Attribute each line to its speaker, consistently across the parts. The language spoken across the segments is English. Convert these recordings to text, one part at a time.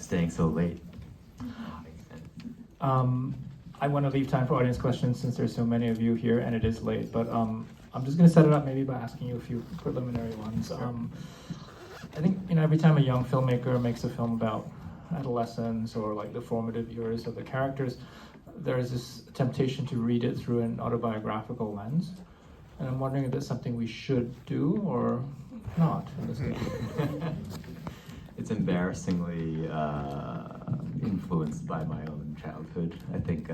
Speaker 1: staying so late.
Speaker 2: I want to leave time for audience questions since there's so many of you here and it is late, but I'm just going to set it up maybe by asking you a few preliminary ones.
Speaker 1: Sure.
Speaker 2: I think every time a young filmmaker makes a film about adolescence or like the formative years of the characters, there is this temptation to read it through an autobiographical lens. And I'm wondering if that's something we should do or not in this case.
Speaker 1: It's embarrassingly influenced by my own childhood. I think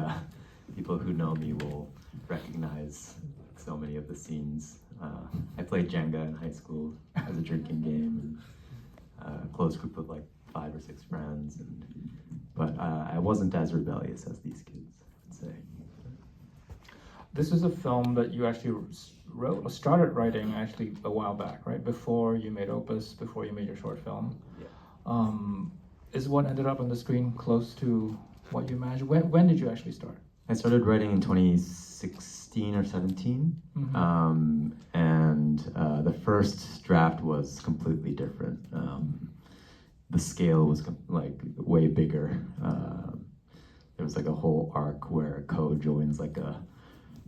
Speaker 1: people who know me will recognize so many of the scenes. I played Jenga in high school as a drinking game, and a close group of like 5 or 6 friends. But I wasn't as rebellious as these kids, I'd say.
Speaker 2: This is a film that you actually wrote or started writing actually a while back, right? Before you made Opus, before you made your short film.
Speaker 1: Yeah.
Speaker 2: Is what ended up on the screen close to what you imagined? When did you actually start?
Speaker 1: I started writing in 2016 or 17,
Speaker 2: Mm-hmm.
Speaker 1: and the first draft was completely different. The scale was like way bigger. There was like a whole arc where Ko joins like a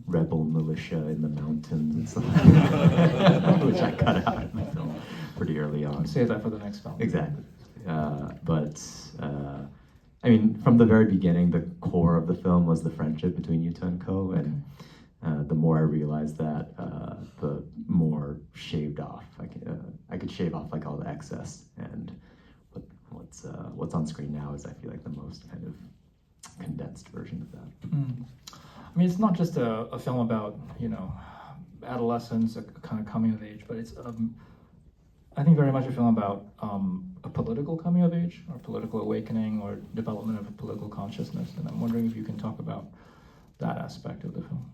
Speaker 1: rebel militia in the mountains and stuff, which I cut out in the film pretty early on.
Speaker 2: Save that for the next film.
Speaker 1: Exactly. I mean, from the very beginning, the core of the film was the friendship between Yuta and Ko, and the more I realized that, the more shaved off I could shave off like all the excess, and what's on screen now is, I feel like, the most kind of condensed version of that.
Speaker 2: Mm. I mean, it's not just a film about adolescence, a kind of coming of age, but it's I think very much a film about a political coming of age, or political awakening, or development of a political consciousness. And I'm wondering if you can talk about that aspect of the film.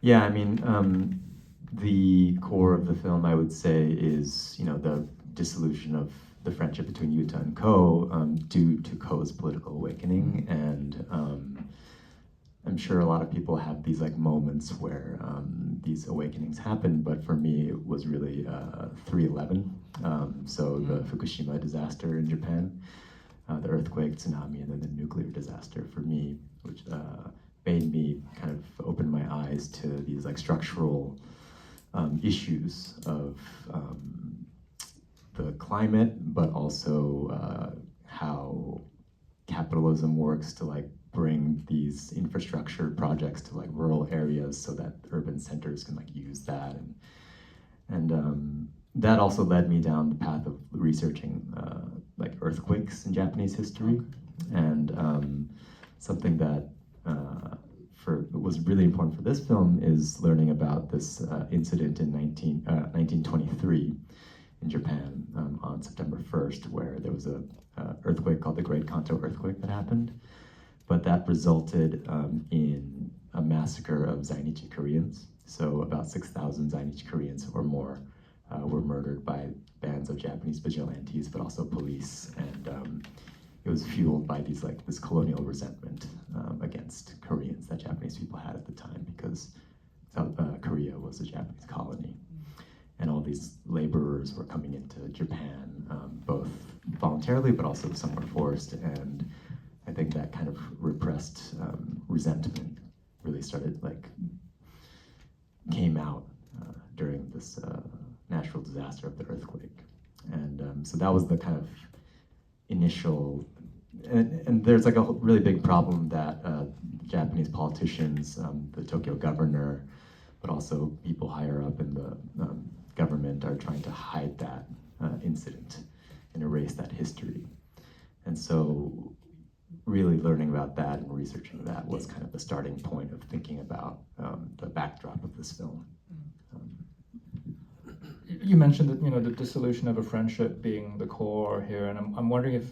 Speaker 1: Yeah, I mean, the core of the film, I would say, is the dissolution of the friendship between Yuta and Ko due to Ko's political awakening, and I'm sure a lot of people have these like moments where these awakenings happen, but for me it was really 3/11. So the Fukushima disaster in Japan, the earthquake, tsunami, and then the nuclear disaster for me, which made me kind of open my eyes to these like structural issues of the climate, but also how capitalism works to like bring these infrastructure projects to like rural areas so that urban centers can like use that, and that also led me down the path of researching like earthquakes in Japanese history, and something that was really important for this film is learning about this incident in 1923 in Japan on September 1st, where there was a earthquake called the Great Kanto earthquake that happened. But that resulted in a massacre of Zainichi Koreans. So about 6,000 Zainichi Koreans or more were murdered by bands of Japanese vigilantes, but also police. And it was fueled by this colonial resentment against Koreans that Japanese people had at the time, because South Korea was a Japanese colony. And all these laborers were coming into Japan, both voluntarily, but also some were forced. And I think that kind of repressed resentment really came out during this natural disaster of the earthquake. And so that was the kind of initial, and there's like a really big problem that Japanese politicians, the Tokyo governor, but also people higher up in the government are trying to hide that incident and erase that history. And so really learning about that and researching that was kind of the starting point of thinking about the backdrop of this film.
Speaker 2: You mentioned that the dissolution of a friendship being the core here, and I'm wondering if,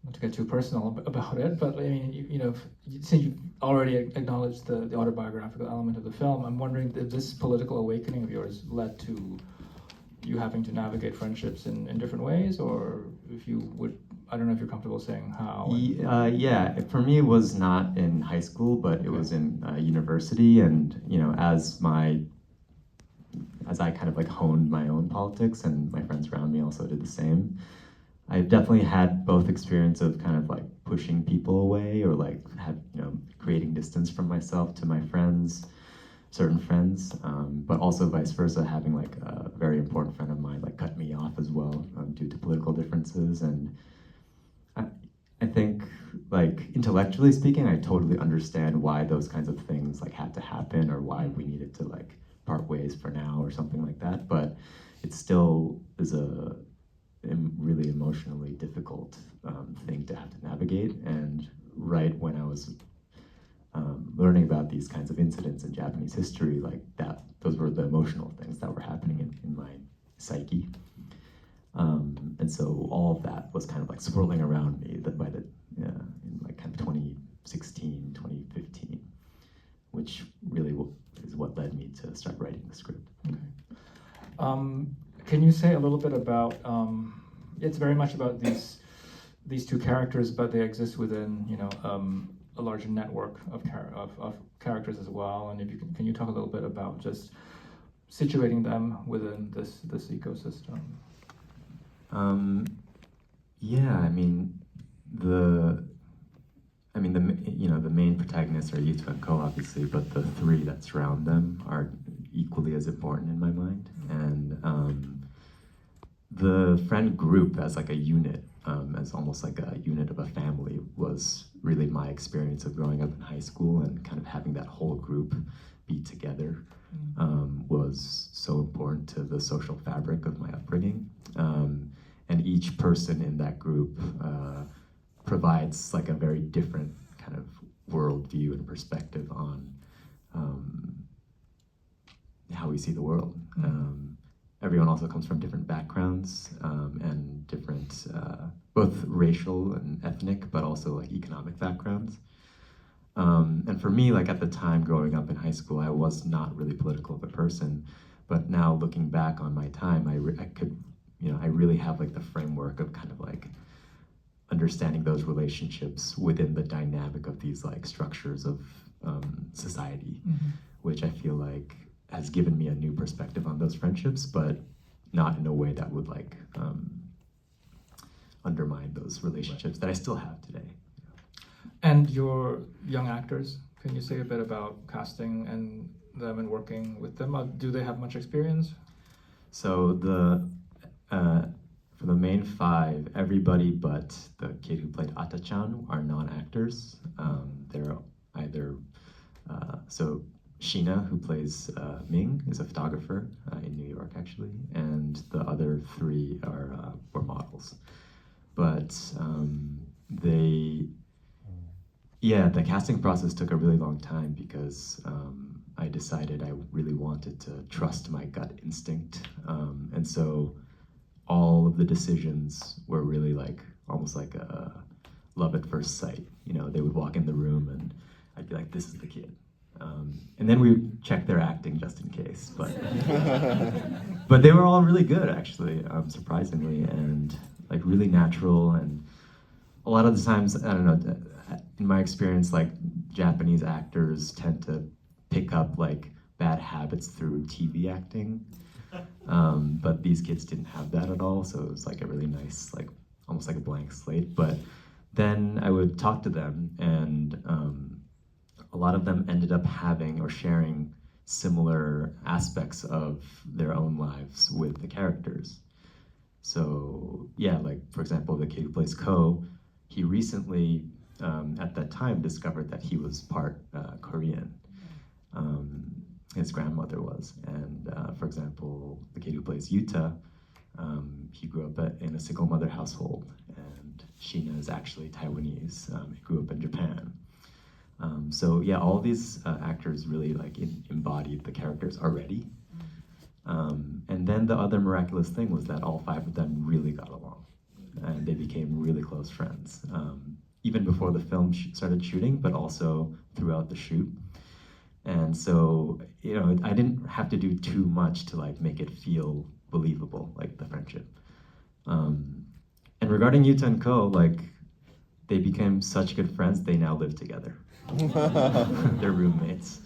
Speaker 2: not to get too personal about it, but I mean, since you've already acknowledged the autobiographical element of the film, I'm wondering if this political awakening of yours led to you having to navigate friendships in different ways, or if you would, I don't know if you're comfortable saying how.
Speaker 1: Yeah, for me it was not in high school, but it was in university, and as I kind of like honed my own politics, and my friends around me also did the same, I definitely had both experience of kind of like pushing people away or like creating distance from myself to my friends, certain friends, but also vice versa, having like a very important friend of mine like cut me off as well due to political differences. And I think like intellectually speaking, I totally understand why those kinds of things like had to happen or why we needed to like part ways for now or something like that. But it still is a really emotionally difficult thing to have to navigate. And right when I was learning about these kinds of incidents in Japanese history, like that, those were the emotional things that were happening in my psyche. And so all of that was kind of like swirling around me in like kind of 2016, 2015, which really is what led me to start writing the script.
Speaker 2: Okay. Can you say a little bit about, it's very much about these two characters, but they exist within, a larger network of characters as well. And if you can you talk a little bit about just situating them within this ecosystem?
Speaker 1: Yeah, the main protagonists are Yuta and Ko, obviously, but the three that surround them are equally as important in my mind. And the friend group as like a unit, as almost like a unit of a family, was really my experience of growing up in high school, and kind of having that whole group be together was so important to the social fabric of my upbringing. And each person in that group provides like a very different kind of worldview and perspective on how we see the world. Everyone also comes from different backgrounds and different, both racial and ethnic, but also like economic backgrounds. And for me, like at the time growing up in high school, I was not really political of a person, but now looking back on my time, I really have like the framework of kind of like understanding those relationships within the dynamic of these like structures of society, which I feel like has given me a new perspective on those friendships, but not in a way that would like undermine those relationships that I still have today.
Speaker 2: And your young actors, can you say a bit about casting and them and working with them? Do they have much experience?
Speaker 1: So for the main five, everybody but the kid who played Ata-chan are non-actors. They're either, so Sheena, who plays Ming, is a photographer in New York, actually, and the other three were models. But the casting process took a really long time because I decided I really wanted to trust my gut instinct, and so all of the decisions were really like almost like a love at first sight. They would walk in the room and I'd be like, "This is the kid." And then we would check their acting just in case, but they were all really good, actually, surprisingly, and like really natural. And a lot of the times, I don't know, in my experience, like Japanese actors tend to pick up like bad habits through TV acting, but these kids didn't have that at all, so it was like a really nice, like almost like a blank slate. But then I would talk to them, and a lot of them ended up having or sharing similar aspects of their own lives with the characters. So yeah, like for example, the kid who plays Ko, he recently, at that time, discovered that he was part Korean. His grandmother was. And for example, the kid who plays Yuta, he grew up in a single mother household, and Sheena is actually Taiwanese. He grew up in Japan. So yeah, all these actors really like embodied the characters already. And then the other miraculous thing was that all five of them really got along, and they became really close friends, even before the film started shooting, but also throughout the shoot. And so, I didn't have to do too much to like make it feel believable, like the friendship. And regarding Yuta and Ko, like they became such good friends, they now live together. They're roommates,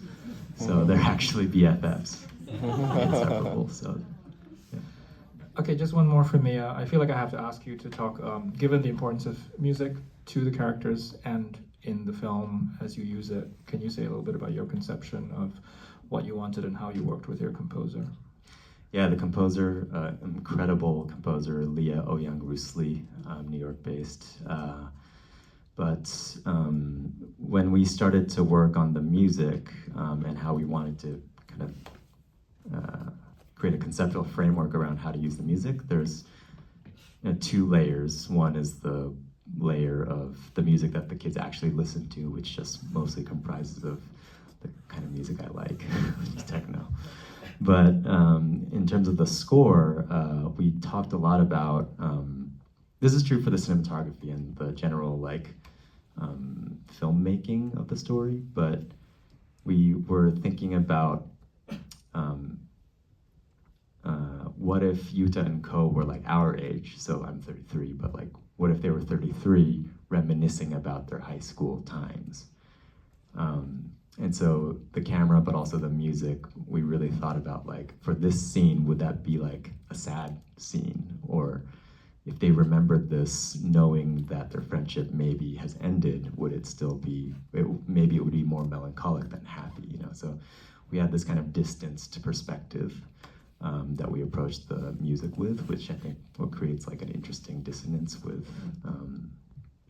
Speaker 1: so they're actually BFFs, inseparable. So, yeah.
Speaker 2: Okay, just one more from me. I feel like I have to ask you to talk, given the importance of music to the characters and in the film as you use it, can you say a little bit about your conception of what you wanted and how you worked with your composer?
Speaker 1: Yeah, the composer, incredible composer, Leah Oyoung-Rusli, New York-based. But when we started to work on the music and how we wanted to kind of create a conceptual framework around how to use the music, there's two layers. One is the layer of the music that the kids actually listen to, which just mostly comprises of the kind of music I like, which is techno. But in terms of the score, we talked a lot about, this is true for the cinematography and the general filmmaking of the story, but we were thinking about what if Yuta and Ko were like our age, so I'm 33, but like what if they were 33 reminiscing about their high school times? And so the camera, but also the music, we really thought about like, for this scene, would that be like a sad scene? Or if they remembered this knowing that their friendship maybe has ended, would it still be, maybe it would be more melancholic than happy, you know? So we had this kind of distanced perspective that we approached the music with, which I think what creates like an interesting dissonance with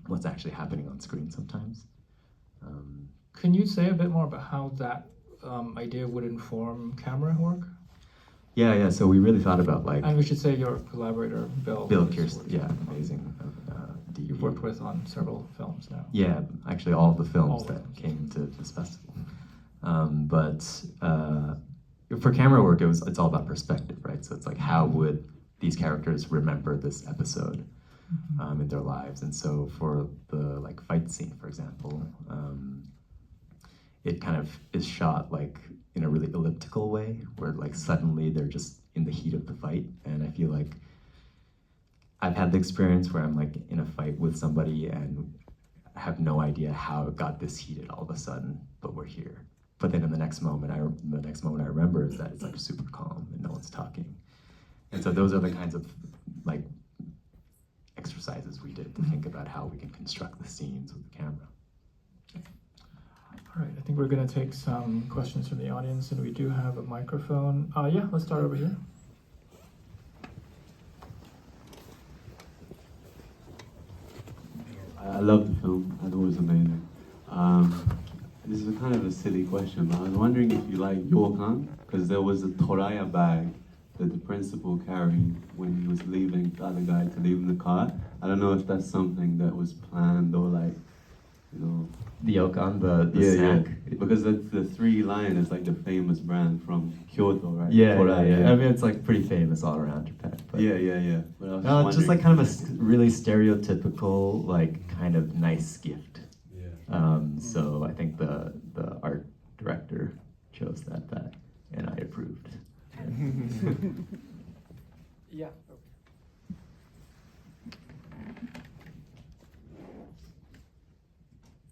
Speaker 1: what's actually happening on screen sometimes.
Speaker 2: Can you say a bit more about how that idea would inform camera work?
Speaker 1: Yeah, so we really thought about like...
Speaker 2: And we should say your collaborator, Bill.
Speaker 1: Bill Kirsten, yeah, amazing.
Speaker 2: You've worked with on several films now.
Speaker 1: Yeah, actually all of the films that came to this festival. But for camera work, it's all about perspective, right? So it's like, how would these characters remember this episode in their lives? And so for the like fight scene, for example, it kind of is shot like in a really elliptical way, where like suddenly they're just in the heat of the fight. And I feel like I've had the experience where I'm like in a fight with somebody and have no idea how it got this heated all of a sudden, but we're here. But then in the next moment I remember is that it's like super calm and no one's talking. And so those are the kinds of like exercises we did to think about how we can construct the scenes with the camera.
Speaker 2: All right, I think we're going to take some questions from the audience, and we do have a microphone. Yeah, let's start over here.
Speaker 3: I love the film. I thought it was amazing. This is a kind of a silly question, but I was wondering if you like Yokan, because there was a toraya bag that the principal carried when he was leaving the other guy to leave in the car. I don't know if that's something that was planned or like, you know.
Speaker 1: The Yokan, the snack.
Speaker 3: Yeah. Because the 3 Lion is like the famous brand from Kyoto, right?
Speaker 1: Yeah. I mean, it's like pretty famous all around Japan. But
Speaker 3: Yeah. But
Speaker 1: no, it's just like kind of a really stereotypical, like kind of nice gift. Yeah. So I think the art director chose that bag, and I approved.
Speaker 2: Yeah.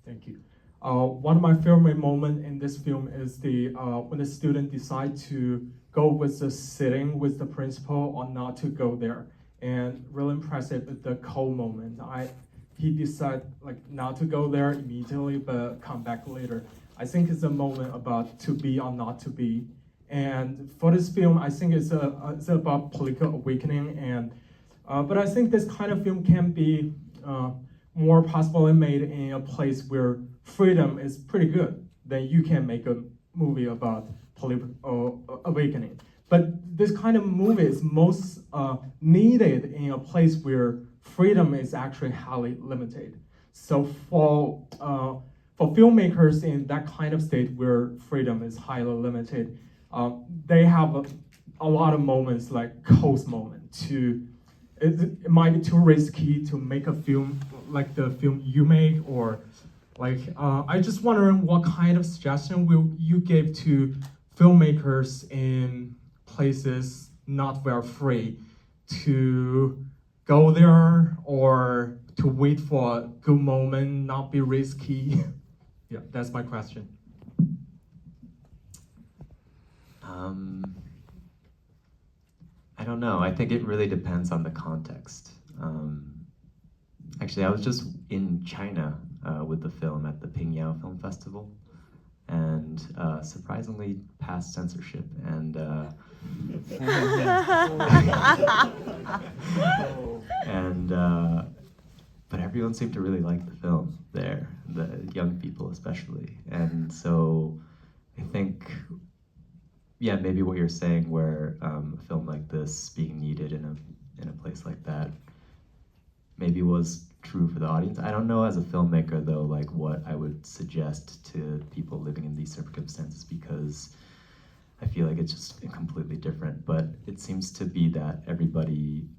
Speaker 4: Thank you. One of my favorite moments in this film is when the student decide to go with the sitting with the principal or not to go there. And really impressive is the Ko moment. He decided like not to go there immediately, but come back later. I think it's a moment about to be or not to be. And for this film, I think it's about political awakening. And but I think this kind of film can be more possibly made in a place where freedom is pretty good. Then you can make a movie about political awakening. But this kind of movie is most needed in a place where freedom is actually highly limited. So for filmmakers in that kind of state where freedom is highly limited, they have a lot of moments like Ko's moment. It might be too risky to make a film like the film you make, or like I just wondering what kind of suggestion will you give to filmmakers in places not very free to go there or to wait for a good moment, not be risky? Yeah, that's my question.
Speaker 1: don't know. I think it really depends on the context. Actually, I was just in China with the film at the Pingyao Film Festival, and surprisingly passed censorship. And but everyone seemed to really like the film there, the young people especially. And so I think, yeah, maybe what you're saying, where a film like this being needed in a place like that, maybe was true for the audience. I don't know as a filmmaker though, like what I would suggest to people living in these circumstances, because I feel like it's just completely different. But it seems to be that everybody,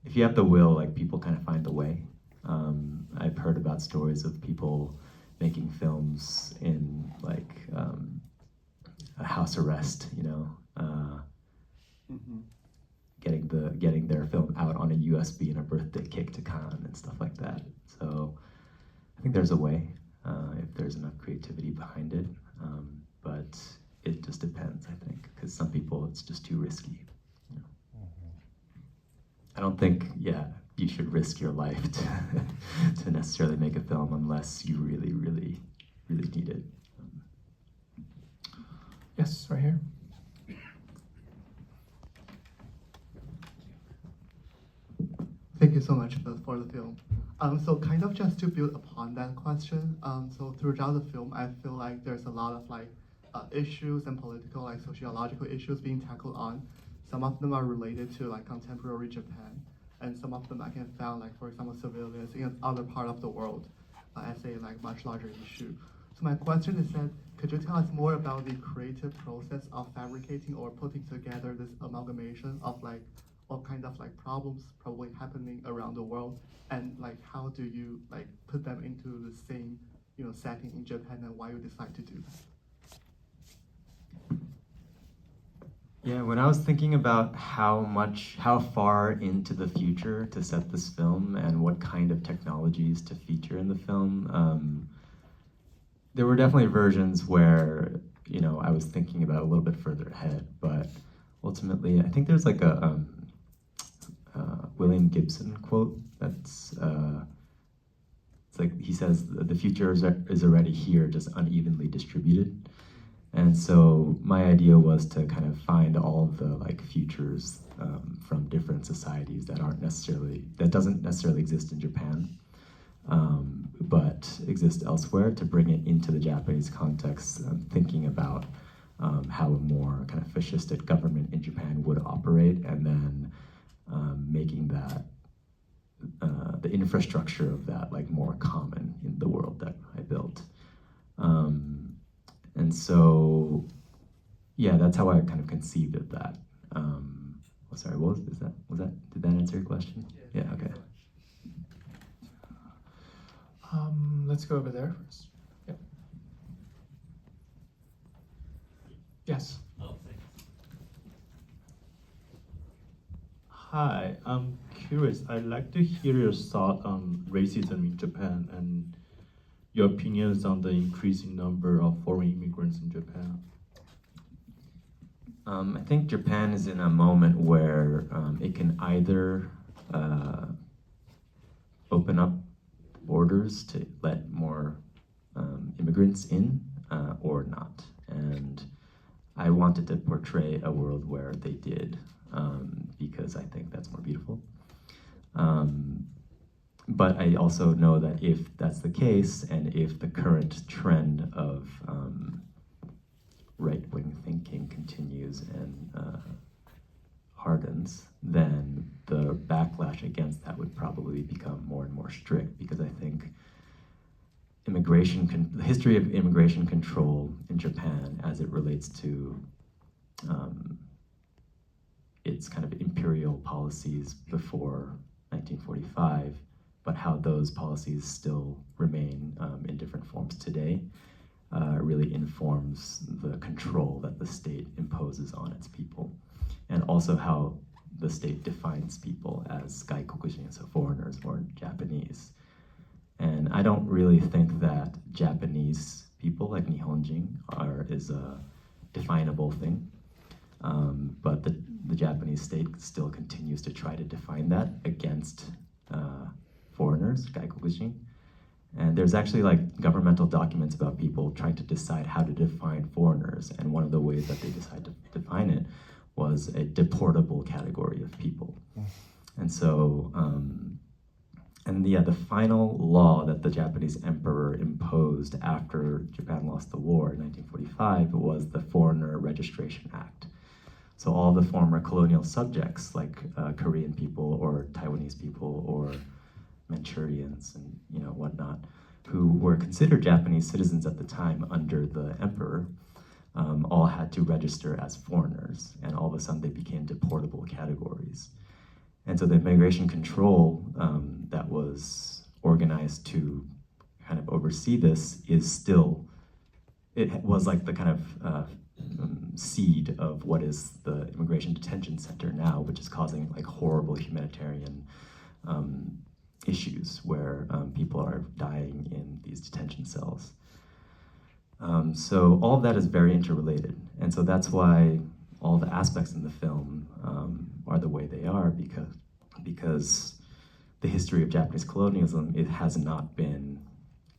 Speaker 1: if you have the will, like people kind of find the way. I've heard about stories of people making films in like a house arrest, you know, getting their film out on a USB and a birthday cake to Cannes and stuff like that. So I think there's a way if there's enough creativity behind it, but it just depends, I think, because some people it's just too risky. You know? I don't think, you should risk your life to necessarily make a film unless you really, really, really need it.
Speaker 2: Yes, right here.
Speaker 5: Thank you so much for the film. So kind of just to build upon that question, so throughout the film, I feel like there's a lot of like issues and political, like sociological issues being tackled on. Some of them are related to like contemporary Japan, and some of them I can found like, for example, civilians in other part of the world as a like much larger issue. So my question is that, could you tell us more about the creative process of fabricating or putting together this amalgamation of like all kind of like problems probably happening around the world, and like how do you like put them into the same, you know, setting in Japan, and why you decide to do that?
Speaker 1: Yeah, when I was thinking about how far into the future to set this film and what kind of technologies to feature in the film, there were definitely versions where, you know, I was thinking about a little bit further ahead, but ultimately, I think there's like a William Gibson quote that's, it's like, he says, the future is already here, just unevenly distributed. And so my idea was to kind of find all of the like futures from different societies that doesn't necessarily exist in Japan, but exist elsewhere, to bring it into the Japanese context, thinking about how a more kind of fascistic government in Japan would operate, and then making that the infrastructure of that like more common in the world that I built. And so, yeah, that's how I kind of conceived of that. Sorry, did that answer your question? Yeah, okay.
Speaker 2: Let's go over there first. Yep. Yes.
Speaker 6: Oh, thanks.
Speaker 7: Hi, I'm curious. I'd like to hear your thought on racism in Japan and your opinions on the increasing number of foreign immigrants in Japan.
Speaker 1: I think Japan is in a moment where it can either open up borders to let more immigrants in or not. And I wanted to portray a world where they did, because I think that's more beautiful. But I also know that if that's the case, and if the current trend of right-wing thinking continues and hardens, then the backlash against that would probably become more and more strict, because I think the history of immigration control in Japan as it relates to its kind of imperial policies before 1945, but how those policies still remain in different forms today, really informs the control that the state imposes on its people, and also how the state defines people as gaikokujin, so foreigners or Japanese. And I don't really think that Japanese people, like Nihonjin, is a definable thing. But the Japanese state still continues to try to define that against foreigners, gaikokujin. And there's actually like governmental documents about people trying to decide how to define foreigners. And one of the ways that they decide to define it was a deportable category of people. And so, the final law that the Japanese emperor imposed after Japan lost the war in 1945 was the Foreigner Registration Act. So all the former colonial subjects, like Korean people or Taiwanese people or Manchurians and whatnot, who were considered Japanese citizens at the time under the emperor, all had to register as foreigners, and all of a sudden they became deportable categories. And so the immigration control that was organized to kind of oversee this is still, it was like the kind of seed of what is the immigration detention center now, which is causing like horrible humanitarian issues where people are dying in these detention cells. So all of that is very interrelated. And so that's why all the aspects in the film are the way they are, because the history of Japanese colonialism, it has not been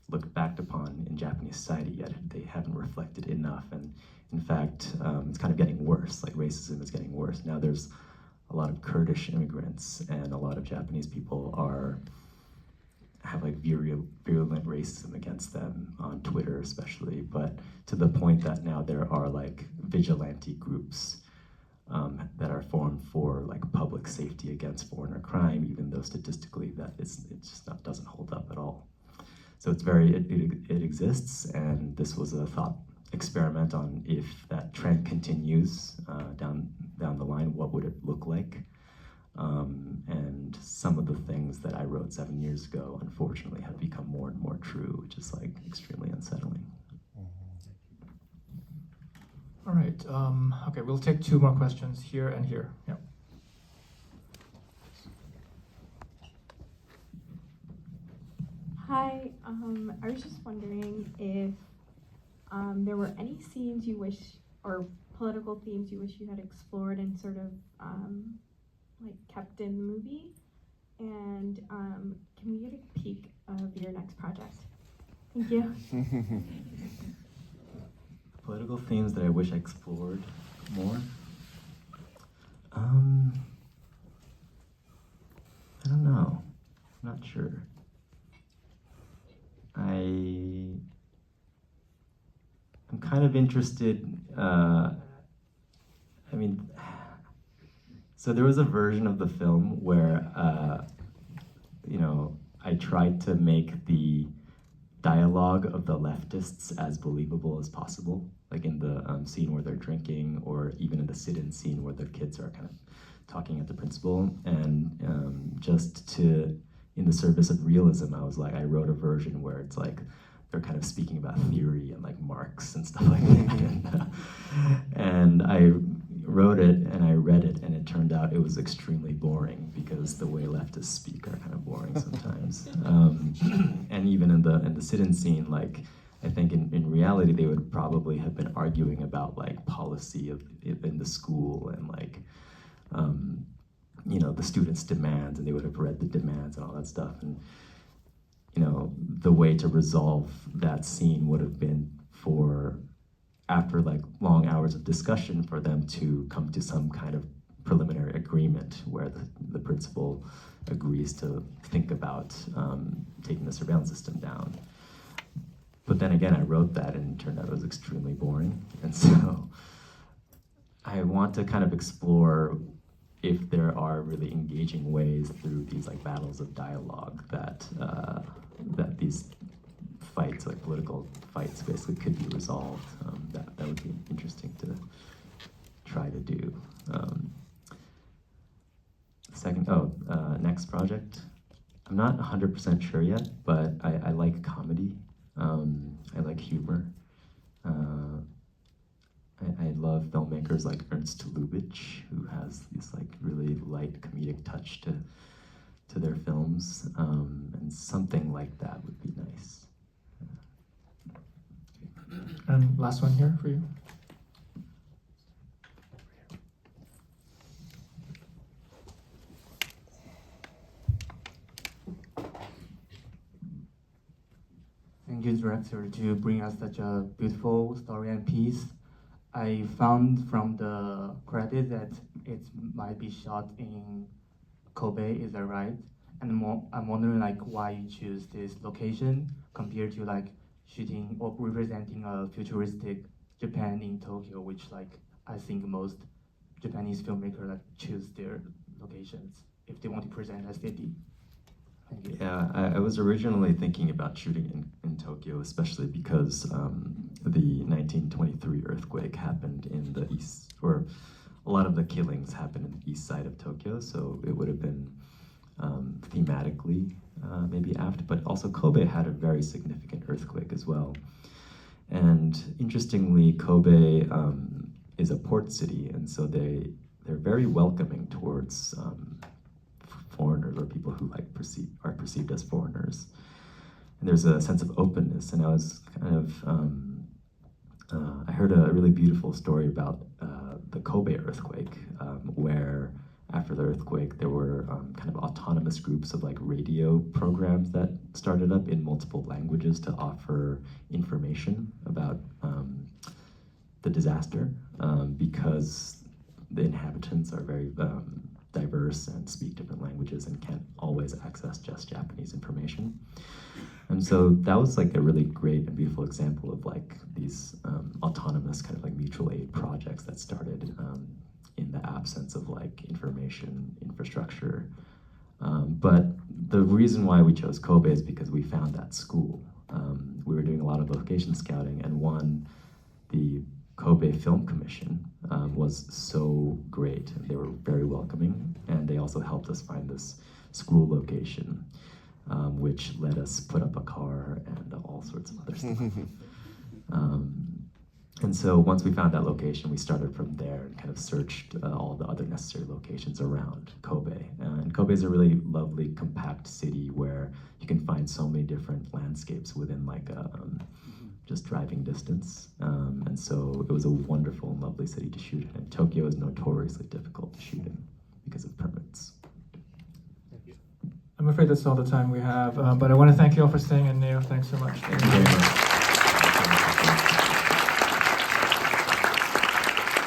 Speaker 1: looked back upon in Japanese society yet. They haven't reflected enough. And in fact, it's kind of getting worse, like racism is getting worse. Now there's a lot of Kurdish immigrants and a lot of Japanese people have like virulent racism against them on Twitter especially, but to the point that now there are like vigilante groups that are formed for like public safety against foreigner crime, even though statistically that it just doesn't hold up at all. So it's it exists, and this was a thought experiment on if that trend continues down the line, what would it look like? And some of the things that I wrote 7 years ago, unfortunately, have become more and more true, which is like extremely unsettling.
Speaker 2: All right. Okay, we'll take 2 more questions here and here. Yeah.
Speaker 6: Hi. I was just wondering if there were any scenes you wish, or political themes you wish you had explored and sort of like kept in the movie, and can we get a peek of your next project? Thank you.
Speaker 1: Political themes that I wish I explored more. I don't know. I'm not sure. I'm kind of interested. So there was a version of the film where, I tried to make the dialogue of the leftists as believable as possible, like in the scene where they're drinking, or even in the sit-in scene where the kids are kind of talking at the principal. And in the service of realism, I wrote a version where it's like they're kind of speaking about theory and like Marx and stuff like that. And I wrote it and I read it, and it turned out it was extremely boring, because the way leftists speak are kind of boring sometimes. And even in the sit-in scene, like I think in reality they would probably have been arguing about like policy in the school and like the students' demands, and they would have read the demands and all that stuff. And the way to resolve that scene would have been after like long hours of discussion, for them to come to some kind of preliminary agreement where the principal agrees to think about taking the surveillance system down. But then again, I wrote that and it turned out it was extremely boring. And so I want to kind of explore if there are really engaging ways through these like battles of dialogue that these fights, like political fights, basically could be resolved. That would be interesting to try to do. Next project. I'm not 100% sure yet, but I like comedy. I like humor. I love filmmakers like Ernst Lubitsch, who has this like really light comedic touch to their films, and something like that would be nice.
Speaker 2: And last one here for you.
Speaker 8: thank you, director, to bring us such a beautiful story and piece. I found from the credit that it might be shot in Kobe, is that right? And I'm wondering like why you choose this location compared to like shooting or representing a futuristic Japan in Tokyo, which like I think most Japanese filmmakers like choose their locations if they want to present a city. Thank you.
Speaker 1: Yeah, I was originally thinking about shooting in Tokyo, especially because the 1923 earthquake happened in the east, or a lot of the killings happened in the east side of Tokyo, so it would have been thematically maybe apt, but also Kobe had a very significant earthquake as well. And interestingly, Kobe is a port city, and so they're very welcoming towards foreigners or people who like are perceived as foreigners. And there's a sense of openness, and I was kind of I heard a really beautiful story about the Kobe earthquake, where after the earthquake there were kind of autonomous groups of like radio programs that started up in multiple languages to offer information about the disaster, because the inhabitants are very diverse and speak different languages and can't always access just Japanese information. And so that was like a really great and beautiful example of like these autonomous kind of like mutual aid projects that started in the absence of like information infrastructure. But the reason why we chose Kobe is because we found that school. We were doing a lot of location scouting, and the Kobe Film Commission was so great. They were very welcoming, and they also helped us find this school location, which let us put up a car and all sorts of other stuff. And so once we found that location, we started from there and kind of searched all the other necessary locations around Kobe. And Kobe is a really lovely, compact city where you can find so many different landscapes within like a just driving distance. And so it was a wonderful and lovely city to shoot in. And Tokyo is notoriously difficult to shoot in because of permits.
Speaker 2: I'm afraid that's all the time we have, but I want to thank you all for staying in Neo. Thanks so much.
Speaker 1: Thank you very much.